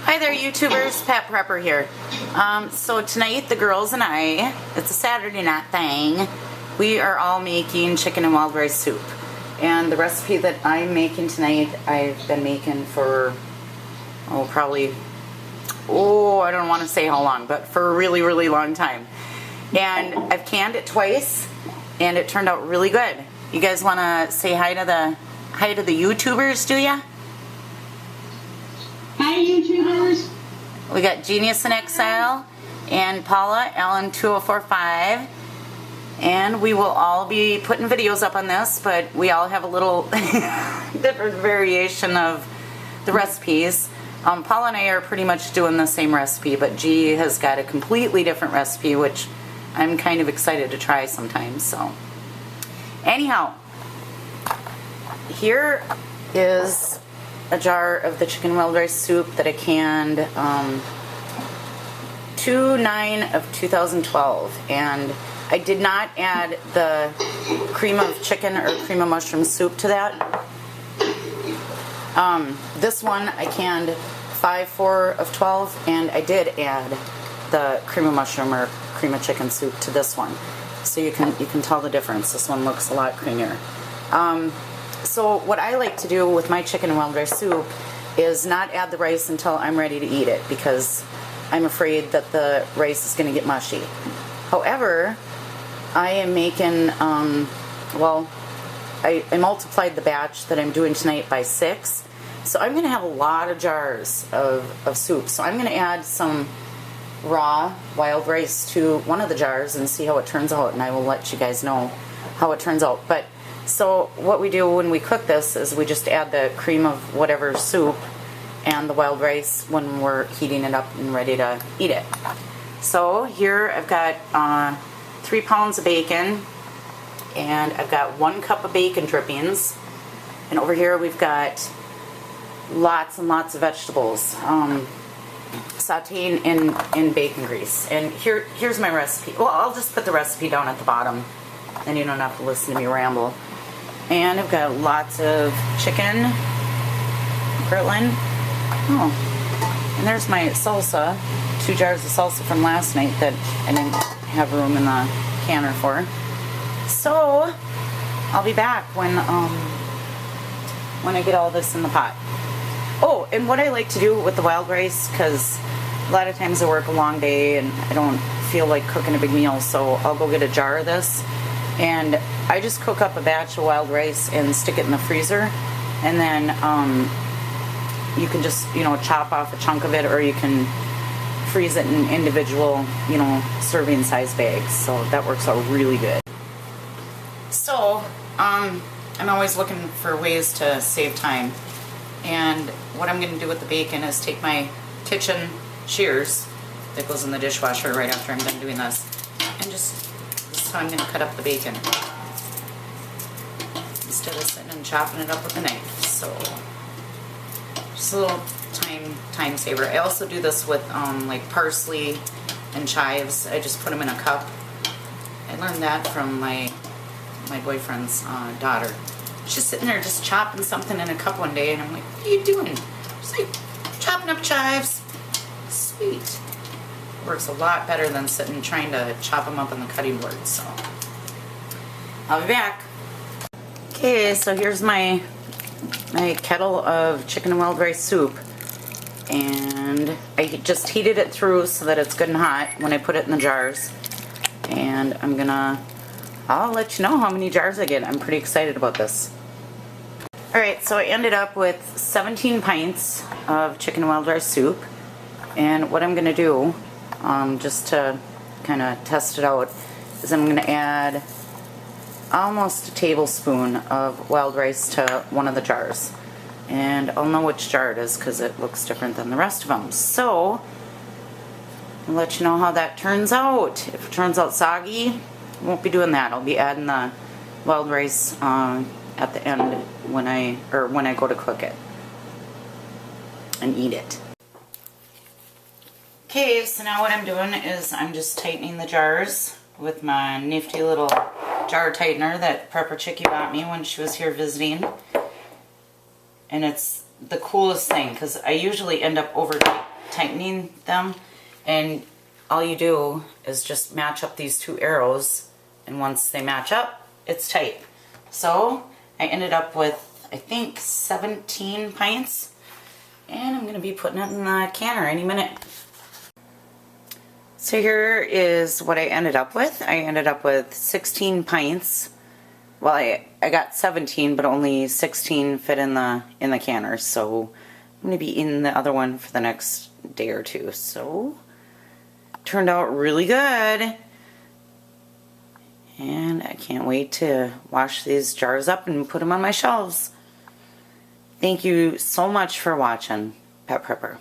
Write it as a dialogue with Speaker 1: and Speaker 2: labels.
Speaker 1: Hi there YouTubers, Pat Prepper here. So tonight the girls and I, it's a Saturday night thing, we are all making chicken and wild rice soup. And the recipe that I'm making tonight, I've been making for, I don't want to say how long, but for a really, really long time. And I've canned it twice, and it turned out really good. You guys want to say hi to the YouTubers, do ya?
Speaker 2: Hi YouTubers.
Speaker 1: We got Genius in Exile and Paula, Ellen2045, and we will all be putting videos up on this, but we all have a little different variation of the recipes. Paula and I are pretty much doing the same recipe, but G has got a completely different recipe, which I'm kind of excited to try sometimes. So anyhow, here is a jar of the chicken wild rice soup that I canned 2/9/2012, and I did not add the cream of chicken or cream of mushroom soup to that. This one I canned 5/4/12, and I did add the cream of mushroom or cream of chicken soup to this one, so you can tell the difference. This one looks a lot creamier. So what I like to do with my chicken and wild rice soup is not add the rice until I'm ready to eat it, because I'm afraid that the rice is going to get mushy. However, I am making, I multiplied the batch that I'm doing tonight by 6, so I'm going to have a lot of jars of soup. So I'm going to add some raw wild rice to one of the jars and see how it turns out, and I will let you guys know how it turns out. But so what we do when we cook this is we just add the cream of whatever soup and the wild rice when we're heating it up and ready to eat it. So here I've got 3 pounds of bacon, and I've got 1 cup of bacon drippings, and over here we've got lots and lots of vegetables sauteing in bacon grease. And here's my recipe. Well, I'll just put the recipe down at the bottom, then you don't have to listen to me ramble. And I've got lots of chicken grilling. Oh, and there's my salsa, 2 jars of salsa from last night that I didn't have room in the canner for. So I'll be back when I get all this in the pot. Oh, and what I like to do with the wild rice, because a lot of times I work a long day and I don't feel like cooking a big meal, so I'll go get a jar of this, and I just cook up a batch of wild rice and stick it in the freezer, and then you can just, chop off a chunk of it, or you can freeze it in individual, serving size bags. So that works out really good. So I'm always looking for ways to save time, and what I'm going to do with the bacon is take my kitchen shears that goes in the dishwasher right after I'm done doing this, and this is how I'm going to cut up the bacon instead of sitting and chopping it up with a knife. So just a little time saver. I also do this with like parsley and chives. I just put them in a cup. I learned that from my boyfriend's daughter. She's sitting there just chopping something in a cup one day, and I'm like, what are you doing? She's like, chopping up chives. Sweet. Works a lot better than sitting trying to chop them up on the cutting board. So I'll be back. Okay, so here's my kettle of chicken and wild rice soup, and I just heated it through so that it's good and hot when I put it in the jars, and I'll let you know how many jars I get. I'm pretty excited about this. Alright, so I ended up with 17 pints of chicken and wild rice soup, and what I'm going to do, just to kind of test it out, is I'm going to add almost a tablespoon of wild rice to one of the jars, and I'll know which jar it is because it looks different than the rest of them. So I'll let you know how that turns out. If it turns out soggy, I won't be doing that. I'll be adding the wild rice at the end when I go to cook it and eat it. Okay, so now what I'm doing is I'm just tightening the jars with my nifty little jar tightener that Prepper Chickie got me when she was here visiting. And it's the coolest thing, because I usually end up over tightening them, and all you do is just match up these two arrows, and once they match up, it's tight. So I ended up with, I think, 17 pints, and I'm gonna be putting it in the canner any minute. So here is what I ended up with. I ended up with 16 pints. Well, I got 17, but only 16 fit in the canner, so I'm gonna be eating the other one for the next day or two. So turned out really good, and I can't wait to wash these jars up and put them on my shelves. Thank you so much for watching Pet Prepper.